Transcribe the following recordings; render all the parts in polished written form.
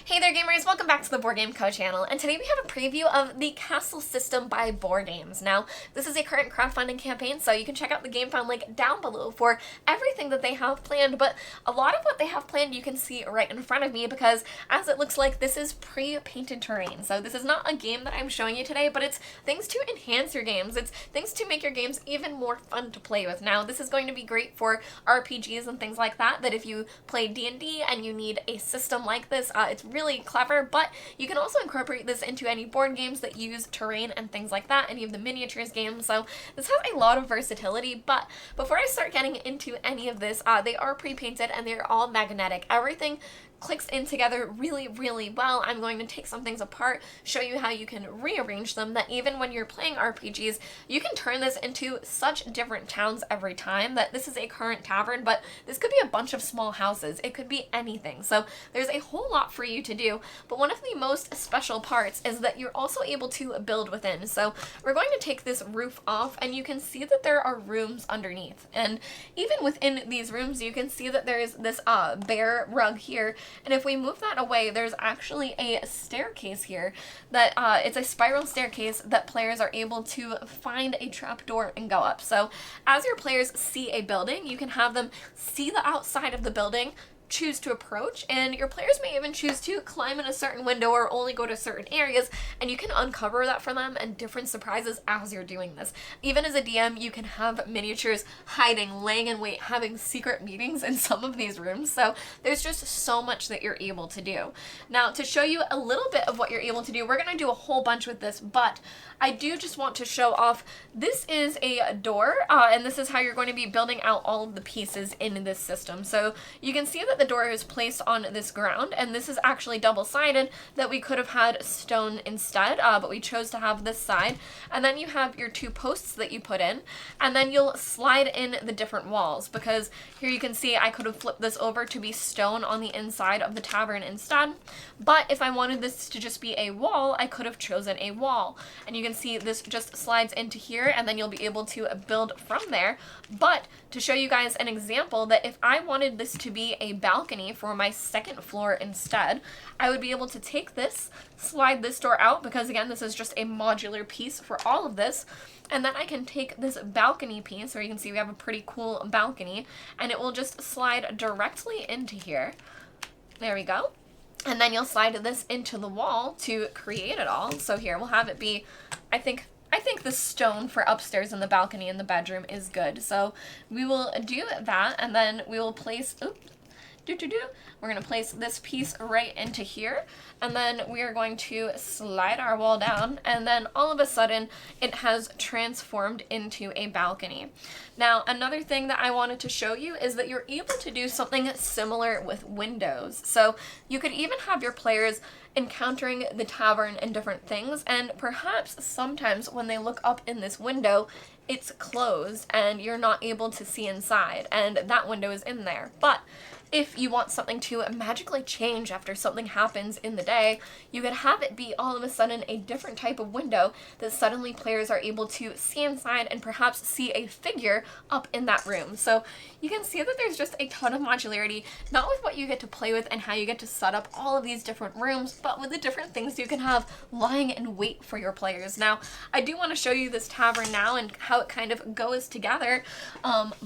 Hey there gamers, welcome back to the Board Game Co channel, and today we have a preview of the Castle System by Board Games. Now, this is a current crowdfunding campaign, so you can check out the GameFound link down below for everything that they have planned, but a lot of what they have planned you can see right in front of me because, as it looks like, this is pre-painted terrain. So this is not a game that I'm showing you today, but it's things to enhance your games. It's things to make your games even more fun to play with. Now, this is going to be great for RPGs and things like that if you play D&D and you need a system like this, it's really clever, but you can also incorporate this into any board games that use terrain and things like that, any of the miniatures games, so this has a lot of versatility. But before I start getting into any of this, they are pre-painted and they're all magnetic. Everything clicks in together really, really well. I'm going to take some things apart, show you how you can rearrange them, that even when you're playing RPGs, you can turn this into such different towns every time. That this is a current tavern, but this could be a bunch of small houses. It could be anything. So there's a whole lot for you to do, but one of the most special parts is that you're also able to build within. So we're going to take this roof off, and you can see that there are rooms underneath. And even within these rooms, you can see that there's this bare rug here. And if we move that away, there's actually a staircase here that it's a spiral staircase that players are able to find a trapdoor and go up. So as your players see a building, you can have them see the outside of the building, choose to approach, and your players may even choose to climb in a certain window or only go to certain areas, and you can uncover that for them and different surprises as you're doing this. Even as a DM, you can have miniatures hiding, laying in wait, having secret meetings in some of these rooms, so there's just so much that you're able to do. Now, to show you a little bit of what you're able to do, we're going to do a whole bunch with this, but I do just want to show off, this is a door, and this is how you're going to be building out all of the pieces in this system. So you can see that the door is placed on this ground, and this is actually double-sided, that we could have had stone instead, but we chose to have this side. And then you have your two posts that you put in, and then you'll slide in the different walls, because here you can see I could have flipped this over to be stone on the inside of the tavern instead, but if I wanted this to just be a wall, I could have chosen a wall. And you can see this just slides into here, and then you'll be able to build from there. But to show you guys an example, that if I wanted this to be a balcony for my second floor instead, I would be able to take this, slide this door out, because again, this is just a modular piece for all of this, and then I can take this balcony piece, where you can see we have a pretty cool balcony, and it will just slide directly into here. There we go. And then you'll slide this into the wall to create it all. So here we'll have it be, I think the stone for upstairs in the balcony in the bedroom is good. So we will do that, and then we will place, we're going to place this piece right into here, and then we are going to slide our wall down, and then all of a sudden it has transformed into a balcony. Now, another thing that I wanted to show you is that you're able to do something similar with windows. So you could even have your players encountering the tavern and different things, and perhaps sometimes when they look up in this window, it's closed and you're not able to see inside, and that window is in there. But if you want something to magically change after something happens in the day, you could have it be all of a sudden a different type of window that suddenly players are able to see inside and perhaps see a figure up in that room. So you can see that there's just a ton of modularity, not with what you get to play with and how you get to set up all of these different rooms, but with the different things you can have lying in wait for your players. Now, I do want to show you this tavern now and how it kind of goes together,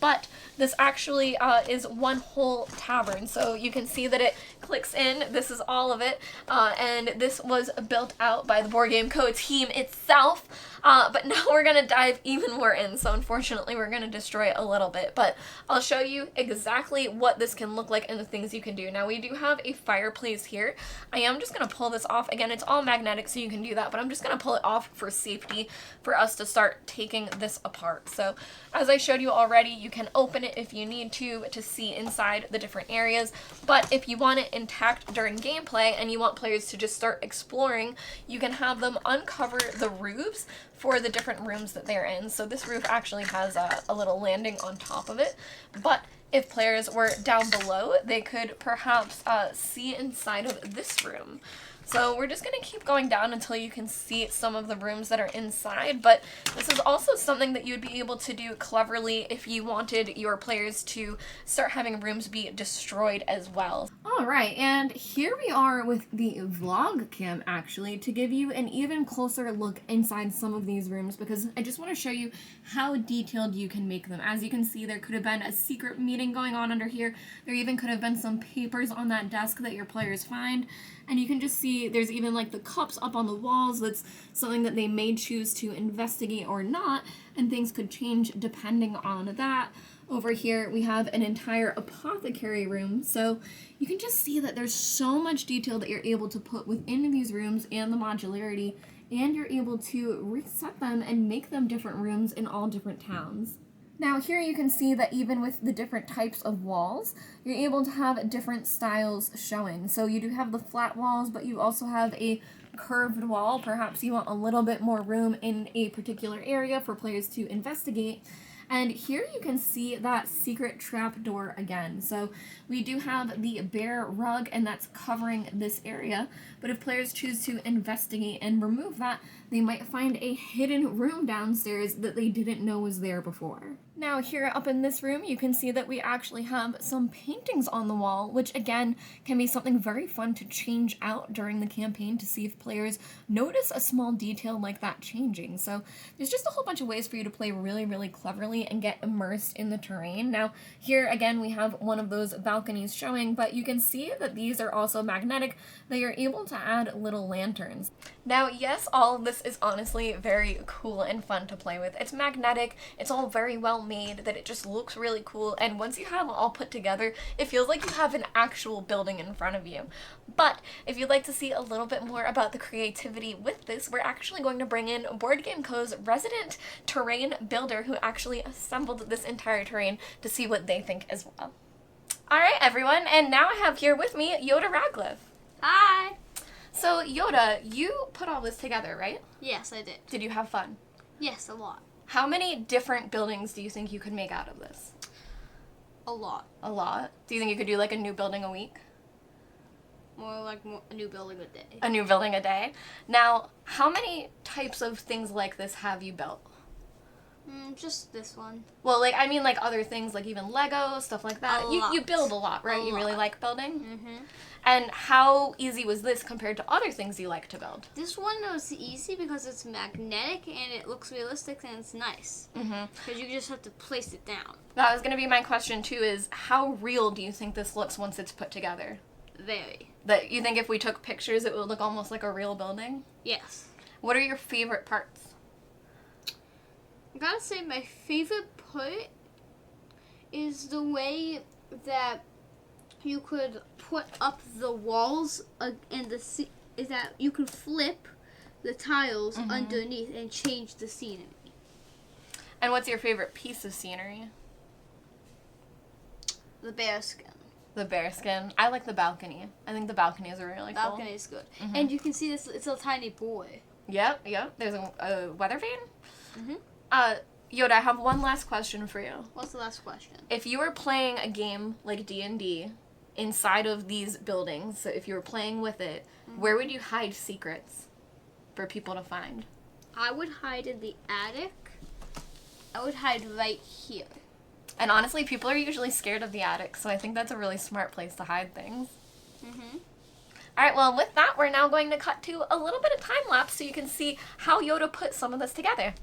but this actually is one whole tavern. So you can see that it clicks in. This is all of it, and this was built out by the Board Game Co team itself. But now we're going to dive even more in, so unfortunately we're going to destroy it a little bit, but I'll show you exactly what this can look like and the things you can do. Now, we do have a fireplace here. I am just going to pull this off. Again, it's all magnetic, so you can do that, but I'm just going to pull it off for safety for us to start taking this apart. So as I showed you already, you can open it if you need to see inside the different areas, but if you want it intact during gameplay and you want players to just start exploring, you can have them uncover the roofs for the different rooms that they're in. So this roof actually has a little landing on top of it, but If players were down below, they could perhaps see inside of this room. So we're just going to keep going down until you can see some of the rooms that are inside, but this is also something that you'd be able to do cleverly if you wanted your players to start having rooms be destroyed as well. Alright, and here we are with the vlog cam actually to give you an even closer look inside some of these rooms, because I just want to show you how detailed you can make them. As you can see, there could have been a secret meeting going on under here. There even could have been some papers on that desk that your players find. And you can just see there's even like the cups up on the walls. That's something that they may choose to investigate or not, and things could change depending on that. Over here we have an entire apothecary room, so you can just see that there's so much detail that you're able to put within these rooms and the modularity, and you're able to reset them and make them different rooms in all different towns. Now here you can see that even with the different types of walls, you're able to have different styles showing. So you do have the flat walls, but you also have a curved wall. Perhaps you want a little bit more room in a particular area for players to investigate. And here you can see that secret trap door again. So we do have the bare rug, and that's covering this area. But if players choose to investigate and remove that, they might find a hidden room downstairs that they didn't know was there before. Now here up in this room, you can see that we actually have some paintings on the wall, which again can be something very fun to change out during the campaign to see if players notice a small detail like that changing. So there's just a whole bunch of ways for you to play really, really cleverly and get immersed in the terrain. Now here again we have one of those balconies showing, but you can see that these are also magnetic, that you're able to add little lanterns. Now yes, all of this is honestly very cool and fun to play with. It's magnetic, it's all very well made, that it just looks really cool, and once you have it all put together, it feels like you have an actual building in front of you. But if you'd like to see a little bit more about the creativity with this, we're actually going to bring in Board Game Co.'s resident terrain builder who actually assembled this entire terrain to see what they think as well. Alright everyone, and now I have here with me Yoda Radcliffe. Hi! So Yoda, you put all this together, right? Yes, I did. Did you have fun? Yes, a lot. How many different buildings do you think you could make out of this? A lot. A lot? Do you think you could do like a new building a week? More like a new building a day. A new building a day? Now, how many types of things like this have you built? Just this one. Well, like, I mean like other things, like even Lego, stuff like that. You build a lot, right? You really like building? Mm-hmm. And how easy was this compared to other things you like to build? This one was easy because it's magnetic and it looks realistic and it's nice. Because you just have to place it down. That was going to be my question too, is how real do you think this looks once it's put together? Very. That you think if we took pictures it would look almost like a real building? Yes. What are your favorite parts? I gotta say my favorite part is the way that you could put up the walls and is that you could flip the tiles underneath and change the scenery. And what's your favorite piece of scenery? The bear skin. The bear skin. I like the balcony. I think the balcony is really cool. Balcony is good. And you can see this, it's a tiny boy. Yep. There's a weather vane. Yoda, I have one last question for you. What's the last question? If you were playing a game like D&D inside of these buildings, so if you were playing with it, where would you hide secrets for people to find? I would hide in the attic. I would hide right here. And honestly, people are usually scared of the attic, so I think that's a really smart place to hide things. Alright, well with that, we're now going to cut to a little bit of time lapse so you can see how Yoda put some of this together.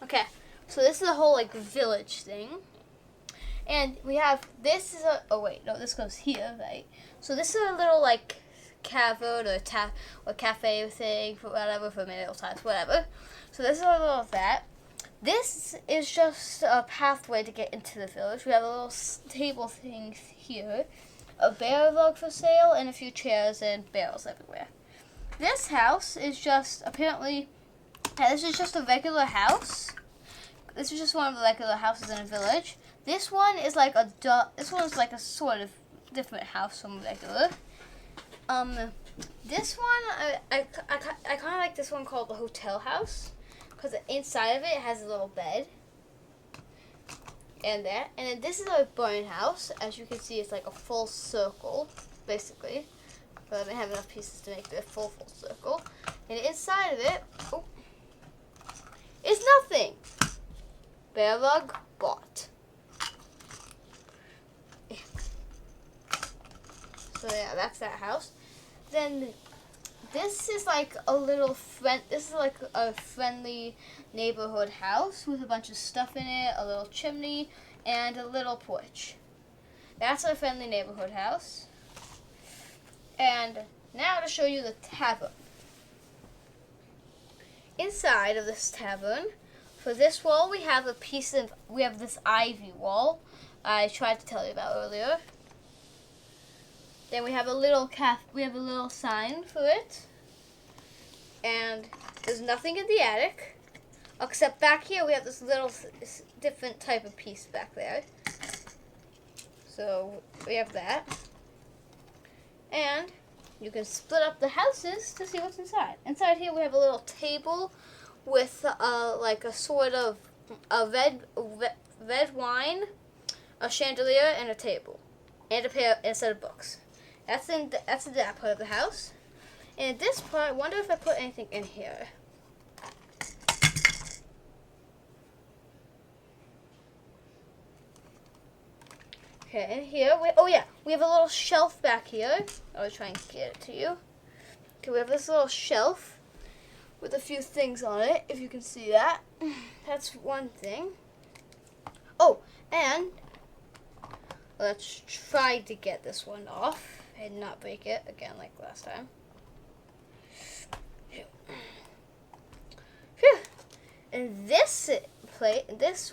Okay, so this is the whole like village thing. And we have, this is a, oh wait, no, this goes here, right? So this is a little like cavern or cafe thing, for whatever, for medieval times, whatever. So this is a little of that. This is just a pathway to get into the village. We have a little table thing here, a bear log for sale, and a few chairs and barrels everywhere. This house is just, apparently, this is just a regular house. This is just one of the regular houses in a village. This one is like this one is like a sort of different house from regular. This one, I kind of like this one called the hotel house, because inside of it has a little bed. And that. And then this is a barn house. As you can see, it's like a full circle, basically. But I didn't have enough pieces to make it a full circle. And inside of it, is nothing. Bear log bought. So yeah, that's that house. Then this is like a little this is like a friendly neighborhood house with a bunch of stuff in it, a little chimney, and a little porch. That's a friendly neighborhood house. And now to show you the tavern. Inside of this tavern, for this wall we have this ivy wall I tried to tell you about earlier. Then we have a little sign for it. And there's nothing in the attic, except back here we have this little different type of piece back there. So we have that. And you can split up the houses to see what's inside. Inside here we have a little table with like a sort of a red wine, a chandelier, and a table, and a set of books. That's in that part of the house. And this part, I wonder if I put anything in here. Okay, and here we have a little shelf back here. I'll try and get it to you. Okay, we have this little shelf with a few things on it, if you can see that. That's one thing. Oh, and let's try to get this one off and not break it again like last time. Phew. And this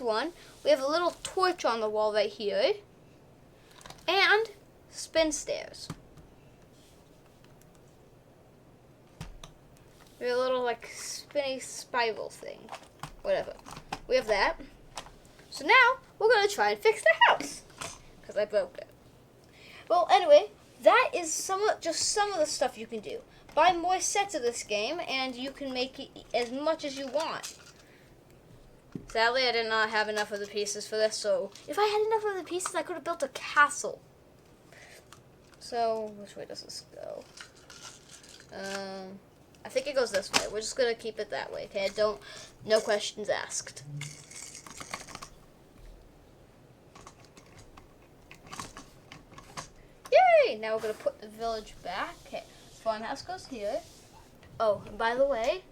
one, we have a little torch on the wall right here. And spin stairs. We have a little like spinny spiral thing. Whatever. We have that. So now we're going to try and fix the house, because I broke it. Well, anyway, that is just some of the stuff you can do. Buy more sets of this game, and you can make it as much as you want. Sadly, I did not have enough of the pieces for this, so if I had enough of the pieces, I could have built a castle. So, which way does this go? I think it goes this way. We're just going to keep it that way, okay? No questions asked. Yay! Now we're going to put the village back. Okay, farmhouse goes here. Oh, and by the way,